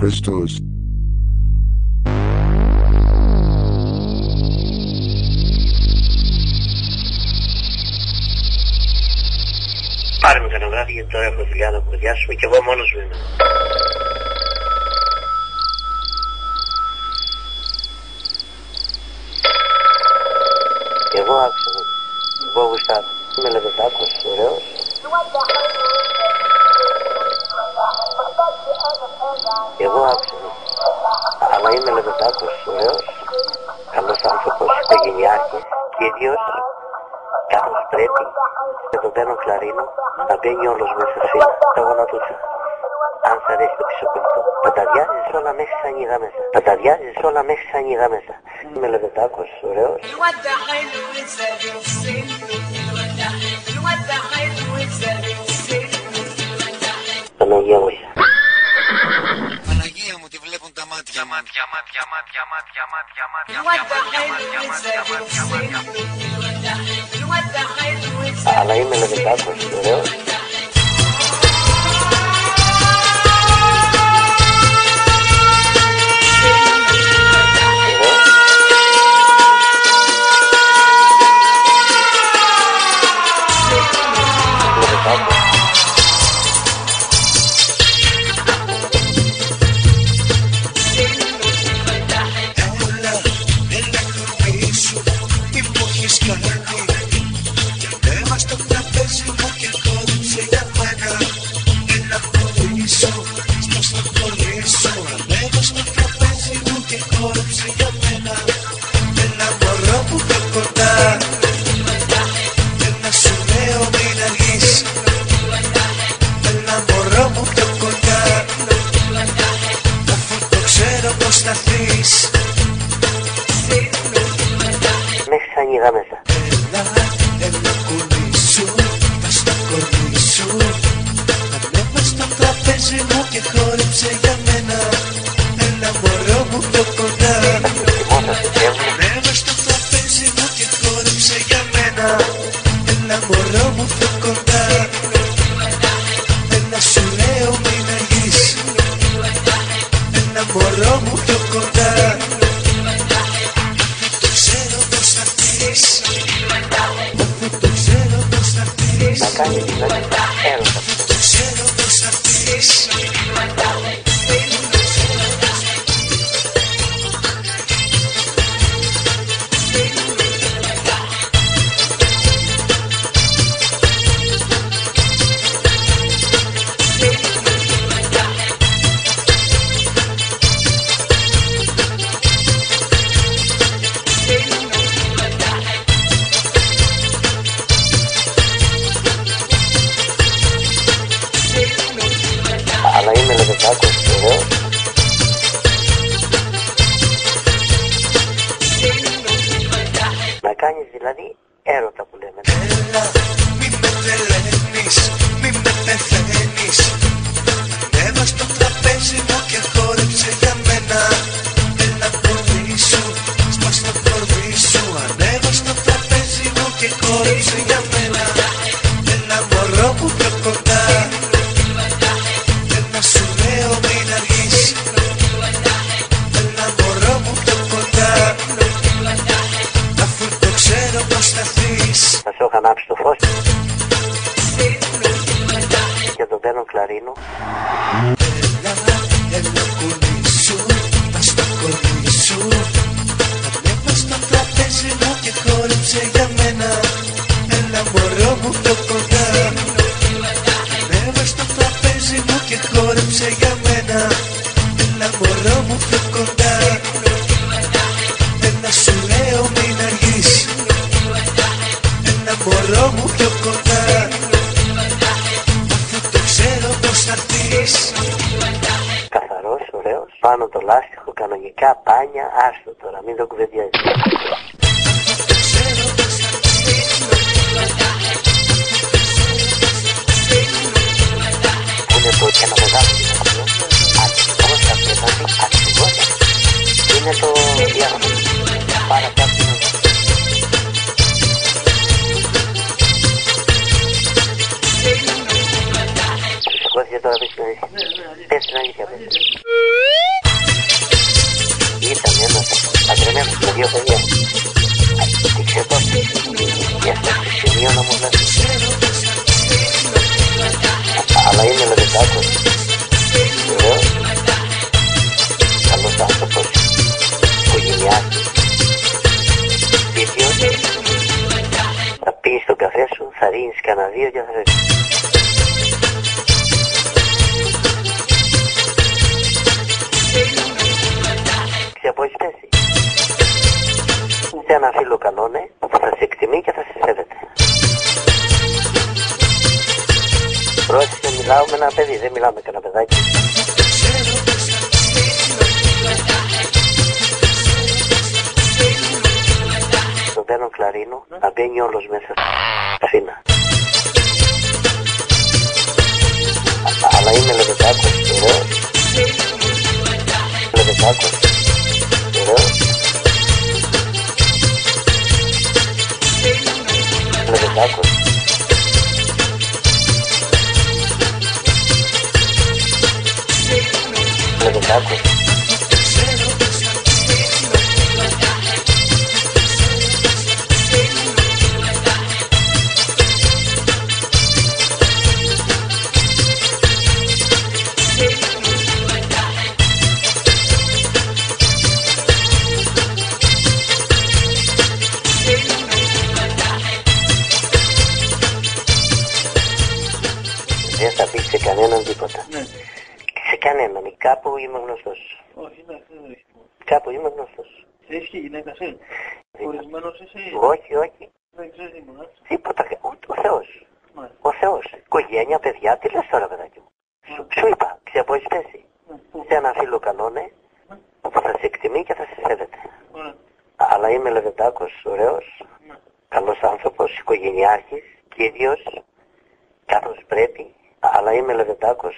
Christos. Πάρε με κανένα βράδυ γιατί τώρα έχω δουλειά να κουβεντιάσουμε και εγώ μόνος μου είμαι. Εγώ άκουσα, εγώ γουστάρω. Είμαι λεβετάκος, ωραίος. Εγώ άκουσα, αλλά είμαι λεβετάκος, ωραίος. Καλός άνθρωπος, οικογενειάρχης και ίδιος. Καθώς πρέπει, με τον παίρνω κλαρίνο, να μπαίνει όλος μέσα φύλλα, τα γονατούτσα. Αν σ' αρέσει το πισωπληκτό, παταδιάζεις όλα μέσα σαν ήγα μέσα. Παταδιάζεις όλα μέσα σαν ήγα μέσα. Είμαι λεβετάκος, ωραίος. Παναγία μου. Παναγία μου, τη βλέπουν τα μάτια. Αλλά είμαι λεβετάκος, ωραίος. Μέχρι σαν ήγα μέσα. Έλα κολλήσου, πας στο κορμί σου. Ανέβα στο τραπέζι μου και χόρεψε για μένα. Έλα μωρό μου πιο κοντά. Ανέβα στο τραπέζι μου και χόρεψε για μένα. Έλα μωρό μου πιο κοντά. Έλα σου λέω μην αργείς. Έλα μωρό μου πιο κοντά. Να κάνει δηλαδή έρωτα. Το ξέρω πως θα πεις. Αλλά είμαι λεβετάκος, ωραίος. Να κάνεις δηλαδή έρωτα που λέμε. Έλα, μη με τρελαίνεις, μη με πεθαίνεις. Ανέβα στο τραπέζι μου και χόρεψε για μένα. Έλα κορμί σου, σπάς το κορμί σου. Ανέβα στο τραπέζι μου και χόρεψε για μένα. Έλα μωρό μου πιο κοντά. Έλα σου λέω μην αργείς. Έλα μωρό μου πιο κοντά. Αφού το ξέρω πως θα θείς. Θα σου έχω ανάψει το φως και τον παίρνω κλαρίνο. Έλα κολλήσου, πας στο κορμί σου. Ανέβα στο τραπέζι μου και χόρεψε για μένα. Έλα μωρό μου πιο κοντά. Ανέβα στο τραπέζι μου και χόρεψε για μένα. Έλα μωρό μου πιο κοντά. Έλα σου λέω μην αργείς. Έλα μωρό μου πιο κοντά. Αφού το ξέρω πως θα έρθεις. Καθαρός, ωραίος. Πάνω το λάστιχο, κανονικά, πάνια, άστο τώρα, μην το κουβεντιάζεις. Το ξέρω πως θα έρθεις. Είναι το και ένα μεγάλο διάφορο. Ακριβώς θα πρέπει ακριβώς. Είναι το διάφορο. Πάρα κάτι. Δυστυχώς για τώρα πες την αλήθεια. Πες την αλήθεια, πες. Ήταν ένας παντρεμένος με 2 παιδιά. Τι ξεπόστησε. Γι' αυτό στο σημείο να μου λες. Αλλά είναι λεβεντάκος. Βεβαίως. Καλός άνθρωπος. Οικογενειάρχης. Σπίτιος. Θα πεις τον καφέ σου, θα ρίνεις κανένα 2 και θα φεύγεις. Από έχεις πέσει. Σε ένα φίλο καλό, ναι, που θα σε εκτιμεί και θα σε σέβεται. Πρόσεχε, μιλάω με ένα παιδί, δεν μιλάω με κανένα παιδάκι. Τον παίρνω κλαρίνο, να μπαίνει όλος μέσα σφίνα. Αλλά είμαι λεβεντάκος, βεβαίως. Λεβεντάκος. Λεβεντάκος. Λεβεντάκος. Δεν θα πει σε κανέναν τίποτα. Ναι. Σε κανέναν. Κάπου είμαι γνωστός. Όχι, εντάξει, δεν βρίσκω. Κάπου είμαι γνωστός. Έχεις και γυναίκα σε. Ορισμένος εσύ. Όχι, όχι. Δεν ξέρεις τίποτα. Τίποτα. Ούτε ο Θεός. Ναι. Ο Θεός. Οικογένεια, παιδιά, τι λες τώρα, παιδάκι μου. Σου είπα, από έχεις πέσει. Σε ένα φίλο καλό, ναι, που θα σε εκτιμεί και θα σε σέβεται. Ωραία. Αλλά είμαι λεβεντάκος, ωραίος, καλός άνθρωπος, οικογενειάρχης, κύριος, καθώς πρέπει. Αλλά είμαι λεβεντάκος.